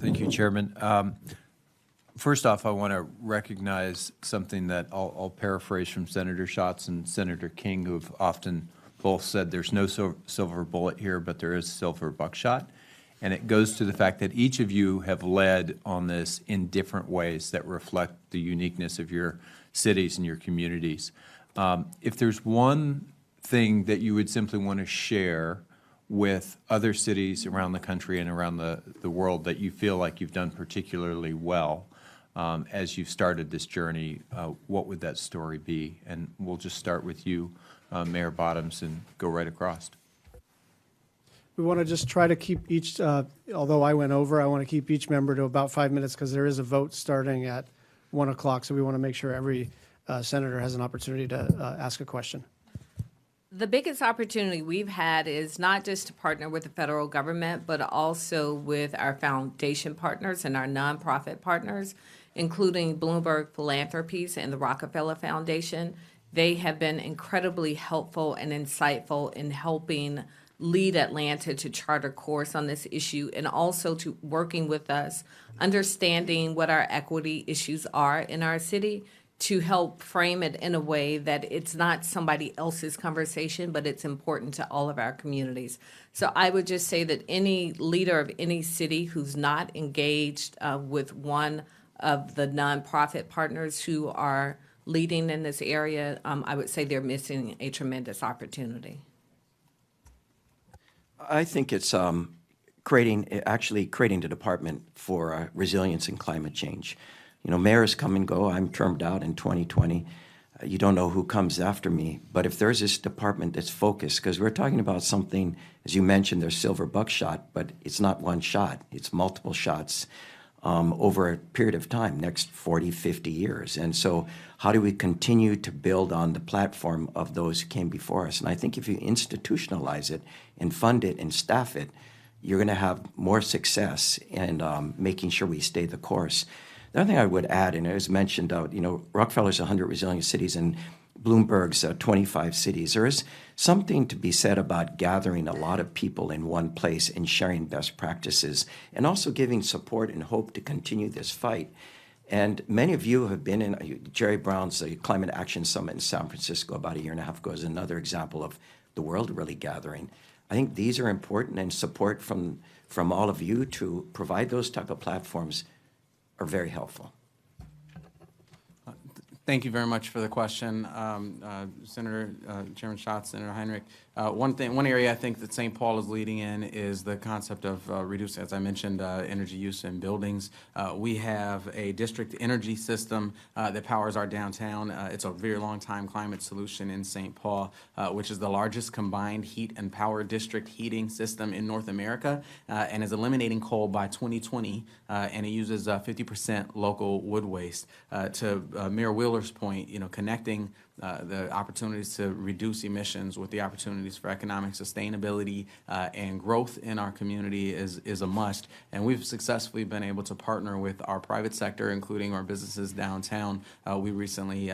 Thank you, Chairman. First off, I want to recognize something that I'll paraphrase from Senator Schatz and Senator King, who have often both said there's no silver bullet here, but there is silver buckshot. And it goes to the fact that each of you have led on this in different ways that reflect the uniqueness of your cities and your communities. If there's one thing that you would simply want to share with other cities around the country and around the world that you feel like you've done particularly well as you've started this journey, what would that story be? And we'll just start with you, Mayor Bottoms, and go right across. We want to just try to keep each, although I went over, I want to keep each member to about 5 minutes because there is a vote starting at 1 o'clock. So we want to make sure every senator has an opportunity to ask a question. The biggest opportunity we've had is not just to partner with the federal government, but also with our foundation partners and our nonprofit partners, including Bloomberg Philanthropies and the Rockefeller Foundation. They have been incredibly helpful and insightful in helping lead Atlanta to chart a course on this issue, and also to working with us, understanding what our equity issues are in our city, to help frame it in a way that it's not somebody else's conversation, but it's important to all of our communities. So I would just say that any leader of any city who's not engaged with one of the nonprofit partners who are leading in this area, I would say they're missing a tremendous opportunity. I think it's creating the Department for Resilience and Climate Change. You know, mayors come and go. I'm termed out in 2020. You don't know who comes after me. But if there's this department that's focused, because we're talking about something, as you mentioned, there's silver buckshot, but it's not one shot. It's multiple shots over a period of time, next 40, 50 years. And so how do we continue to build on the platform of those who came before us? And I think if you institutionalize it and fund it and staff it, you're going to have more success in making sure we stay the course. The other thing I would add, and it was mentioned, you know, Rockefeller's 100 resilient cities and Bloomberg's 25 cities. There is something to be said about gathering a lot of people in one place and sharing best practices, and also giving support and hope to continue this fight. And many of you have been in Jerry Brown's Climate Action Summit in San Francisco about a year and a half ago is another example of the world really gathering. I think these are important, and support from all of you to provide those type of platforms are very helpful. Thank you very much for the question, Senator Chairman Schatz, Senator Heinrich. One area I think that St. Paul is leading in is the concept of reducing, as I mentioned, energy use in buildings. We have a district energy system that powers our downtown. It's a very long time climate solution in St. Paul, which is the largest combined heat and power district heating system in North America, and is eliminating coal by 2020, and it uses 50% local wood waste. To Mayor Wheeler's point, you know, connecting the opportunities to reduce emissions with the opportunities for economic sustainability and growth in our community is a must. And we've successfully been able to partner with our private sector, including our businesses downtown. We recently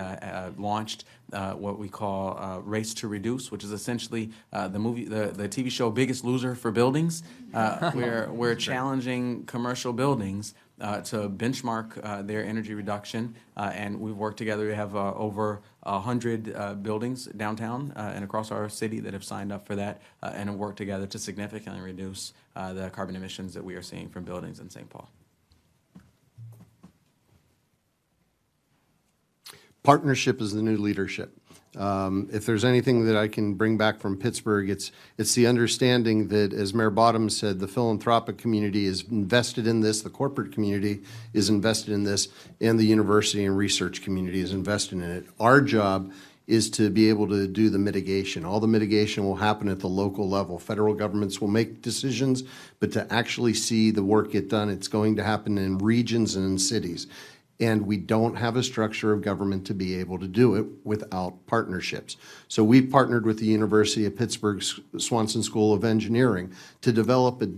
launched what we call Race to Reduce, which is essentially the TV show Biggest Loser for buildings, where we're challenging commercial buildings to benchmark their energy reduction, and we've worked together. We have over 100 buildings downtown and across our city that have signed up for that, and have worked together to significantly reduce the carbon emissions that we are seeing from buildings in St. Paul. Partnership is the new leadership. If there's anything that I can bring back from Pittsburgh, it's the understanding that, as Mayor Bottoms said, the philanthropic community is invested in this, the corporate community is invested in this, and the university and research community is invested in it. Our job is to be able to do the mitigation. All the mitigation will happen at the local level. Federal governments will make decisions, but to actually see the work get done, it's going to happen in regions and in cities. And we don't have a structure of government to be able to do it without partnerships. So we've partnered with the University of Pittsburgh's Swanson School of Engineering to develop a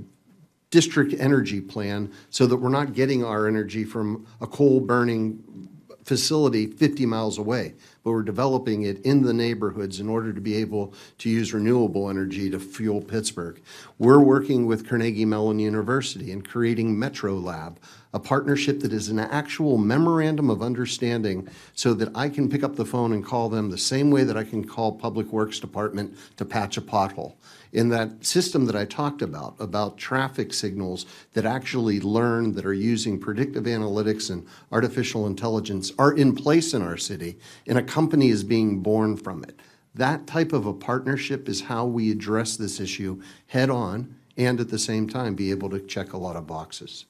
district energy plan so that we're not getting our energy from a coal-burning facility 50 miles away, but we're developing it in the neighborhoods in order to be able to use renewable energy to fuel Pittsburgh. We're working with Carnegie Mellon University and creating Metro Lab, a partnership that is an actual memorandum of understanding so that I can pick up the phone and call them the same way that I can call Public Works Department to patch a pothole. In that system that I talked about traffic signals that actually learn, that are using predictive analytics and artificial intelligence, are in place in our city, and a company is being born from it. That type of a partnership is how we address this issue head on and at the same time be able to check a lot of boxes.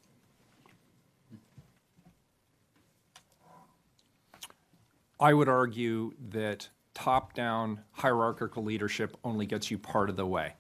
I would argue that top-down hierarchical leadership only gets you part of the way.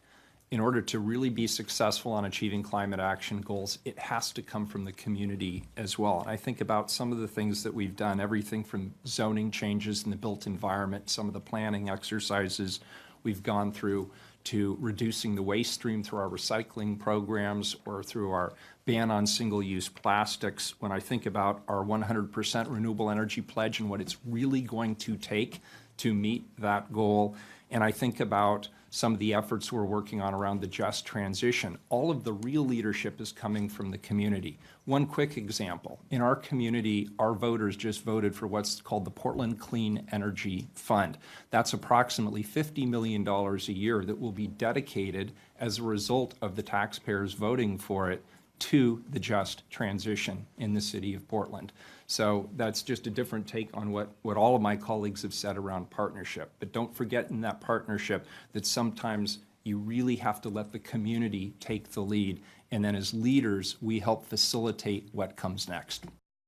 In order to really be successful on achieving climate action goals, it has to come from the community as well. And I think about some of the things that we've done, everything from zoning changes in the built environment, some of the planning exercises we've gone through, to reducing the waste stream through our recycling programs or through our ban on single-use plastics. When I think about our 100% renewable energy pledge and what it's really going to take to meet that goal, and I think about some of the efforts we're working on around the just transition, all of the real leadership is coming from the community. One quick example, in our community, our voters just voted for what's called the Portland Clean Energy Fund. That's approximately $50 million a year that will be dedicated as a result of the taxpayers voting for it to the just transition in the city of Portland. So that's just a different take on what all of my colleagues have said around partnership. But don't forget in that partnership that sometimes you really have to let the community take the lead. And then as leaders, we help facilitate what comes next.